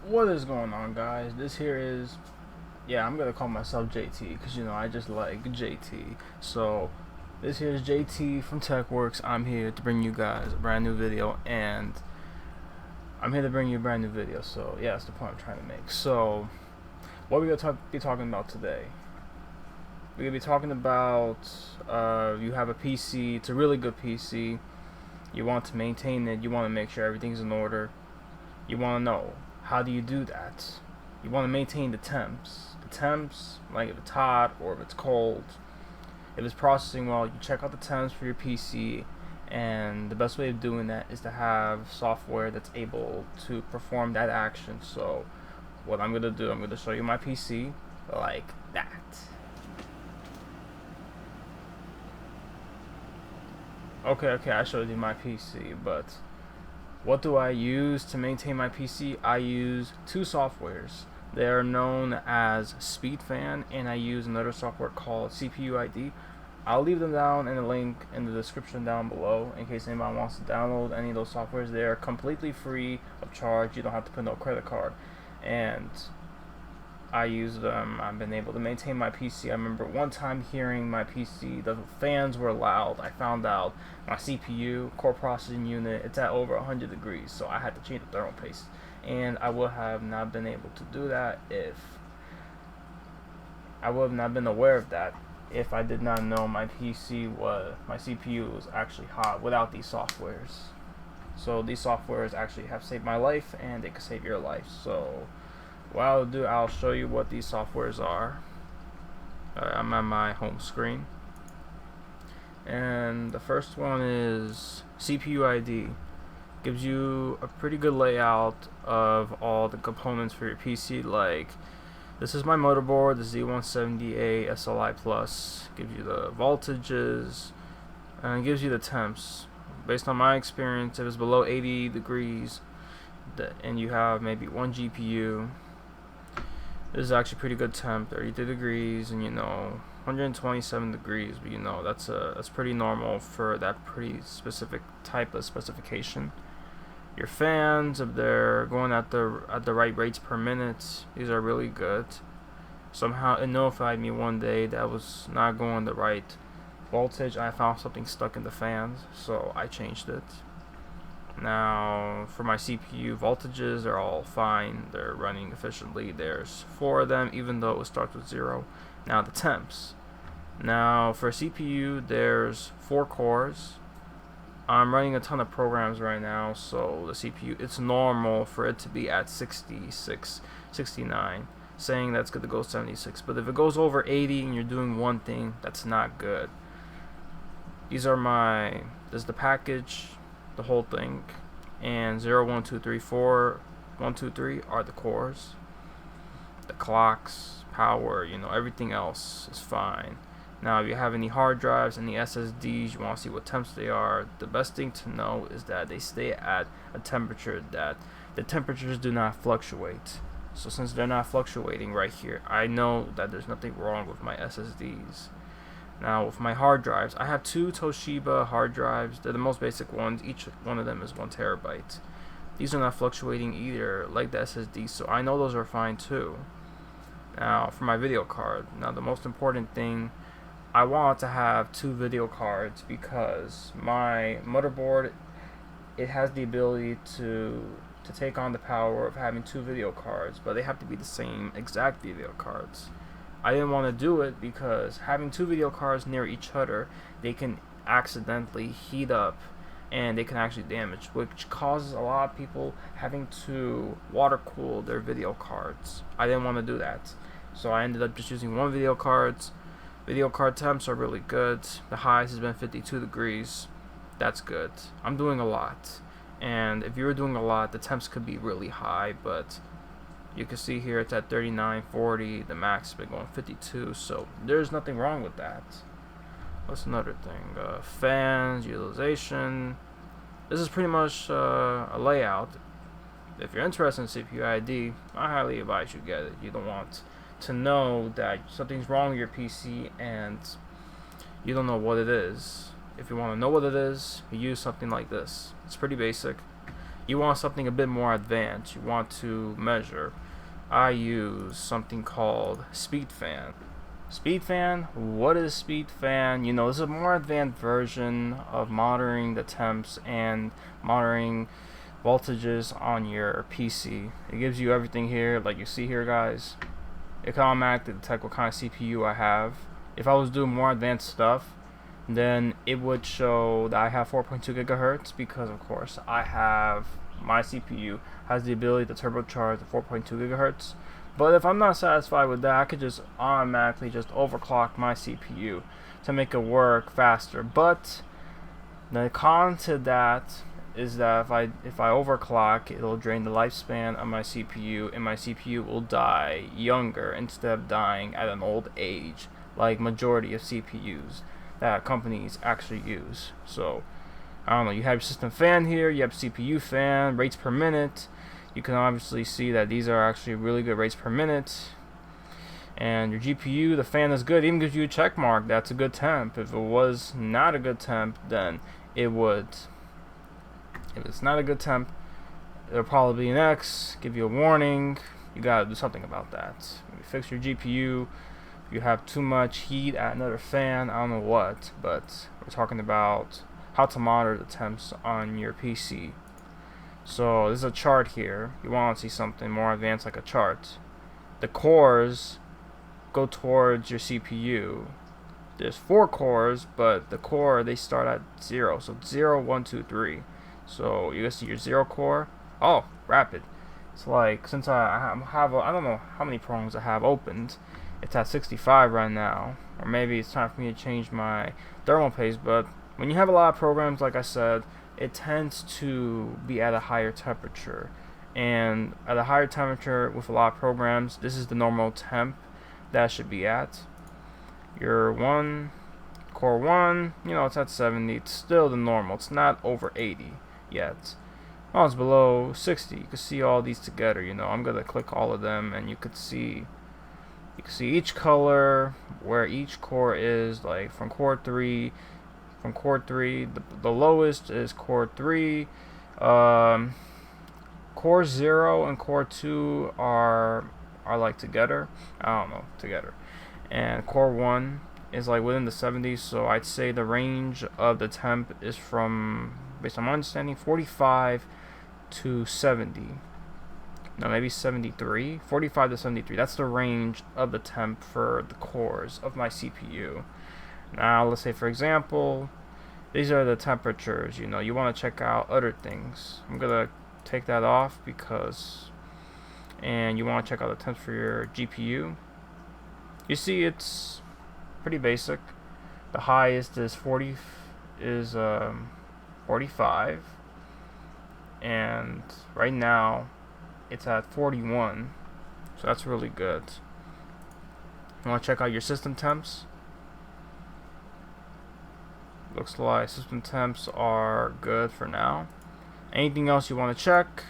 What is going on, guys? This here is, yeah, I'm gonna call myself JT because I just like JT. So, this here is JT from TechWorks. I'm here to bring you guys a brand new video, and I'm here to bring you a brand new video. So, yeah, that's the point I'm trying to make. So, what we're gonna be talking about today? We're gonna be talking about you have a PC. It's a really good PC. You want to maintain it. You want to make sure everything's in order. You want to know, how do you do that? You want to maintain the temps. The temps, like if it's hot or if it's cold. If it's processing well, you check out the temps for your PC, and the best way of doing that is to have software that's able to perform that action. So what I'm gonna do, I'm gonna show you my PC like that. Okay, I showed you my PC, but what do I use to maintain my PC? I use two softwares. They are known as SpeedFan, and I use another software called CPU-ID. I'll leave them down in the link in the description down below in case anybody wants to download any of those softwares. They are completely free of charge. You don't have to put no credit card. And I use them. I've been able to maintain my PC. I remember one time hearing my PC, the fans were loud. I found out my CPU, core processing unit, it's at over 100 degrees, so I had to change the thermal paste. And I would have not been able to do that if I would have not been aware of that if I did not know my CPU was actually hot without these softwares. So these softwares actually have saved my life, and they could save your life. So what I'll do, I'll show you what these softwares are. I'm on my home screen, and the first one is CPU ID. Gives you a pretty good layout of all the components for your PC. Like, this is my motherboard, the Z170A SLI Plus. Gives you the voltages, and gives you the temps. Based on my experience, if it's below 80 degrees and you have maybe one GPU, this is actually pretty good temp, 32 degrees, and 127 degrees, but that's pretty normal for that pretty specific type of specification. Your fans, if they're going at the right rates per minute, these are really good. Somehow it notified me one day that I was not going the right voltage. I found something stuck in the fans, so I changed it. Now, for my CPU, voltages are all fine. They're running efficiently. There's 4 of them, even though it starts with 0. Now, the temps. Now, for CPU, there's 4 cores. I'm running a ton of programs right now, so the CPU, it's normal for it to be at 66, 69, saying that's good to go 76. But if it goes over 80 and you're doing one thing, that's not good. This is the package, the whole thing, and 0, 1, 2, 3, 4, 1, 2, 3 are the cores. The clocks, power, everything else is fine. Now, if you have any hard drives, any SSDs, you want to see what temps they are, the best thing to know is that they stay at a temperature that the temperatures do not fluctuate. So since they're not fluctuating right here, I know that there's nothing wrong with my SSDs. Now, with my hard drives, I have 2 Toshiba hard drives. They're the most basic ones. Each one of them is 1 terabyte. These are not fluctuating either, like the SSD, so I know those are fine too. Now, for my video card, now the most important thing, I want to have 2 video cards because my motherboard, it has the ability to take on the power of having 2 video cards, but they have to be the same exact video cards. I didn't want to do it because having 2 video cards near each other, they can accidentally heat up and they can actually damage, which causes a lot of people having to water cool their video cards. I didn't want to do that, so I ended up just using 1 video cards. Video card temps are really good. The highest has been 52 degrees. That's good. I'm doing a lot, and if you're doing a lot, the temps could be really high, but you can see here it's at 39, 40. The max has been going 52, so there's nothing wrong with that. What's another thing? Fans, utilization. This is pretty much a layout. If you're interested in CPU ID, I highly advise you get it. You don't want to know that something's wrong with your PC and you don't know what it is. If you want to know what it is, you use something like this. It's pretty basic. you want something a bit more advanced. You want to measure. I use something called SpeedFan. SpeedFan, what is SpeedFan? You know, this is a more advanced version of monitoring the temps and monitoring voltages on your PC. It gives you everything here, like you see here, guys. It can automatically detect what kind of CPU I have. If I was doing more advanced stuff, then it would show that I have 4.2 gigahertz because, of course, my CPU has the ability to turbocharge the 4.2 gigahertz. But if I'm not satisfied with that, I could just automatically just overclock my CPU to make it work faster. But the con to that is that if I overclock, it'll drain the lifespan of my CPU, and my CPU will die younger instead of dying at an old age, like majority of CPUs that companies actually use. So I don't know, you have your system fan here, you have CPU fan, rates per minute. You can obviously see that these are actually really good rates per minute. And your GPU, the fan is good, it even gives you a check mark. That's a good temp. If it was not a good temp, then it would. If it's not a good temp, it'll probably be an X, give you a warning. You gotta do something about that. Maybe fix your GPU. If you have too much heat at another fan, I don't know what, but we're talking about how to monitor the temps on your PC. So this is a chart here. You want to see something more advanced like a chart. The cores go towards your CPU. There's 4 cores, but the core, they start at 0. So 0, 1, 2, 3. So you can see your 0 core. Oh, rapid. It's like, since I don't know how many programs I have opened. It's at 65 right now. Or maybe it's time for me to change my thermal paste. But when you have a lot of programs, like I said, it tends to be at a higher temperature, and at a higher temperature with a lot of programs, this is the normal temp that should be at. Your core 1, you know, it's at 70. It's still the normal. It's not over 80 yet. Oh, it's below 60. You can see all these together. You know, I'm gonna click all of them, and you can see each color where each core is, like from core 3. From core 3, the lowest is core 3. Core 0 and core 2 are like together. I don't know, together. And core 1 is like within the 70s, so I'd say the range of the temp is from, based on my understanding, 45 to 70. No, maybe 73. 45 to 73. That's the range of the temp for the cores of my CPU. Now, let's say, for example, these are the temperatures. You know, you want to check out other things. I'm gonna take that off and you want to check out the temps for your GPU. You see, it's pretty basic. The highest is 45, and right now it's at 41. So that's really good. You want to check out your system temps? Looks like system temps are good for now. Anything else you want to check?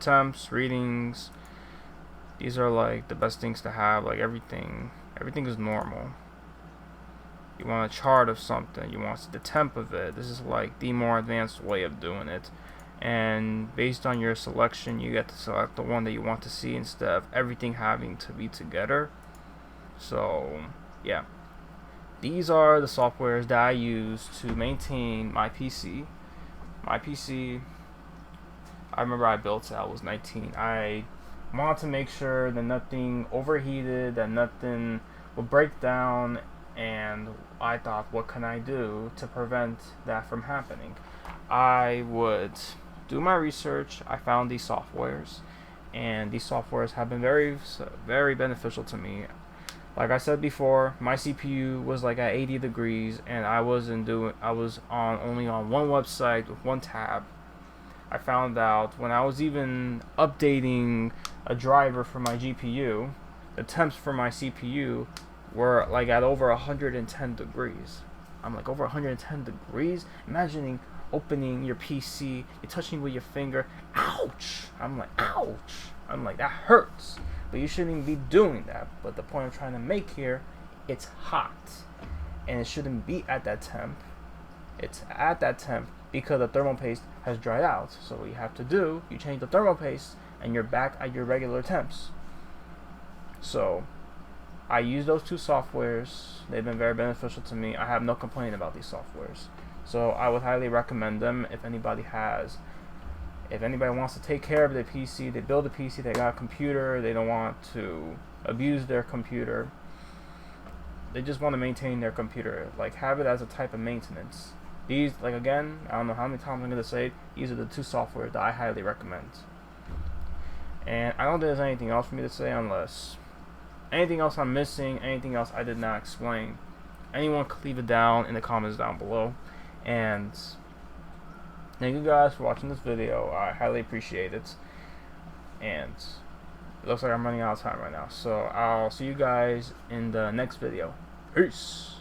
Temps, readings. These are like the best things to have. Like everything is normal. You want a chart of something. You want the temp of it. This is like the more advanced way of doing it. And based on your selection, you get to select the one that you want to see instead of everything having to be together. So yeah. These are the softwares that I use to maintain my PC. My PC, I remember I built it, I was 19. I wanted to make sure that nothing overheated, that nothing would break down, and I thought, what can I do to prevent that from happening? I would do my research. I found these softwares, and these softwares have been very, very beneficial to me. Like I said before, my CPU was like at 80 degrees, and I was only on one website with one tab. I found out when I was even updating a driver for my GPU, the temps for my CPU were like at over 110 degrees. I'm like, over 110 degrees? Imagining opening your PC, you're touching with your finger, ouch! I'm like, ouch! I'm like, that hurts. But you shouldn't even be doing that. But the point I'm trying to make here, it's hot. And it shouldn't be at that temp. It's at that temp because the thermal paste has dried out. So what you have to do, you change the thermal paste and you're back at your regular temps. So I use those two softwares. They've been very beneficial to me. I have no complaint about these softwares. So I would highly recommend them if anybody wants to take care of their PC, they build a PC, they got a computer, they don't want to abuse their computer, they just want to maintain their computer, like have it as a type of maintenance. These, like again, I don't know how many times I'm going to say it, these are the two softwares that I highly recommend. And I don't think there's anything else for me to say unless anything else I'm missing, anything else I did not explain. Anyone could leave it down in the comments down below. And thank you guys for watching this video. I highly appreciate it. And it looks like I'm running out of time right now. So I'll see you guys in the next video. Peace.